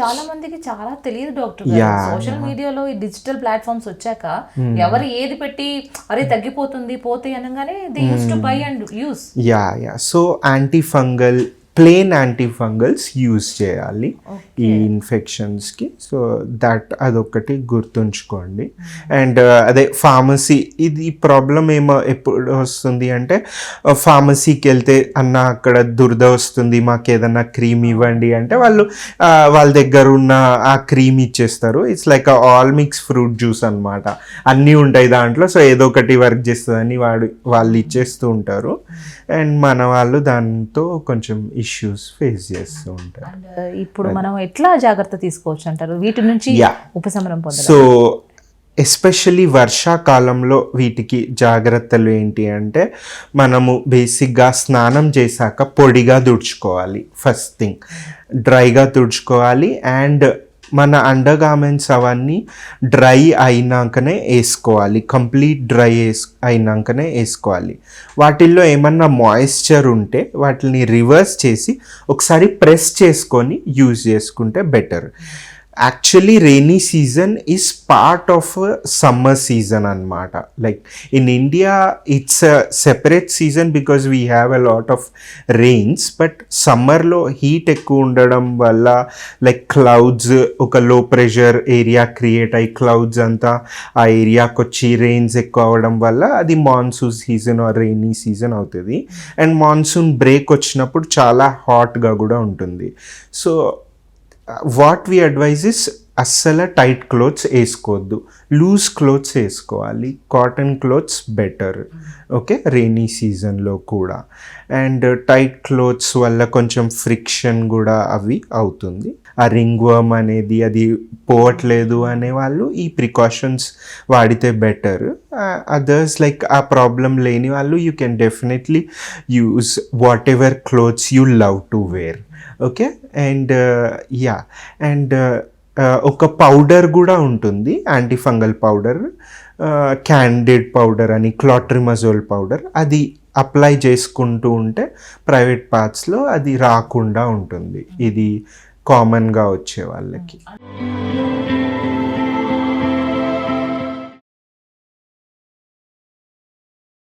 చాలా మందికి చాలా తెలియదు డాక్టర్ గారు. సోషల్ మీడియాలో ఈ డిజిటల్ ప్లాట్ఫామ్స్ వచ్చాక ఎవరు ఏది పెట్టి అరే తగ్గిపోతుంది పోతే అనగానే they use to buy and use. So anti fungal plain anti fungals use చేయాలి ఈ ఇన్ఫెక్షన్స్కి. సో అదొకటి గుర్తుంచుకోండి. అండ్ అదే ఫార్మసీ, ఇది ప్రాబ్లం ఏమో ఎప్పుడు వస్తుంది అంటే ఫార్మసీకి వెళ్తే అన్న అక్కడ దురద వస్తుంది మాకు ఏదన్నా క్రీమ్ ఇవ్వండి అంటే వాళ్ళ దగ్గర ఉన్న ఆ క్రీమ్ ఇచ్చేస్తారు. It's like all mix fruit juice అనమాట, అన్నీ ఉంటాయి దాంట్లో. సో ఏదో ఒకటి వర్క్ చేస్తుందని వాళ్ళు ఇచ్చేస్తూ ఉంటారు. అండ్ మన వాళ్ళు దాంతో కొంచెం ఇష్యూస్ ఫేస్ చేస్తూ ఉంటారు. ఇప్పుడు మనం ఎట్లా జాగ్రత్త తీసుకోవచ్చు అంటారు వీటి నుంచి ఉపశమనం పొందడం? సో ఎస్పెషల్లీ వర్షాకాలంలో వీటికి జాగ్రత్తలు ఏంటి అంటే మనము బేసిక్గా స్నానం చేశాక పొడిగా తుడుచుకోవాలి. ఫస్ట్ థింగ్ డ్రైగా తుడుచుకోవాలి. అండ్ మన అండర్ గార్మెంట్స్ అవన్నీ డ్రై అయినాకనే వేసుకోవాలి, కంప్లీట్ డ్రై అయినాకనే వేసుకోవాలి. వాటిల్లో ఏమన్నా మాయిశ్చర్ ఉంటే వాటిని రివర్స్ చేసి ఒకసారి ప్రెస్ చేసుకొని యూజ్ చేసుకుంటే better. Actually rainy season is part of summer season అనమాట. Like in India it's a separate season because we have a lot of rains. But సమ్మర్లో హీట్ ఎక్కువ ఉండడం వల్ల లైక్ క్లౌడ్స్, ఒక లో ప్రెషర్ ఏరియా క్రియేట్ అయ్యి clouds అంతా ఆ ఏరియాకి వచ్చి రెయిన్స్ ఎక్కువ అవ్వడం వల్ల అది monsoon season or rainy season అవుతుంది. అండ్ మాన్సూన్ బ్రేక్ వచ్చినప్పుడు చాలా హాట్గా కూడా ఉంటుంది. So what we advise is అస్సలు టైట్ క్లోత్స్ వేసుకోవద్దు, లూజ్ క్లోత్స్ వేసుకోవాలి. Cotton clothes better, okay, rainy సీజన్లో కూడా. అండ్ టైట్ క్లోత్స్ వల్ల కొంచెం ఫ్రిక్షన్ కూడా అవి అవుతుంది. ఆ రింగ్ వర్మ్ అనేది అది పోవట్లేదు అనేవాళ్ళు ఈ ప్రికాషన్స్ వాడితే బెటర్. అదర్స్ లైక్ ఆ ప్రాబ్లం లేని వాళ్ళు you can definitely use whatever clothes you love to wear, okay. And and ఒక పౌడర్ కూడా ఉంటుంది, యాంటీఫంగల్ పౌడర్, క్యాండిడ్ పౌడర్ అని, క్లాట్రిమజోల్ పౌడర్. అది అప్లై చేసుకుంటూ ఉంటే ప్రైవేట్ పార్ట్స్లో అది రాకుండా ఉంటుంది. ఇది కామన్గా వచ్చే వాళ్ళకి.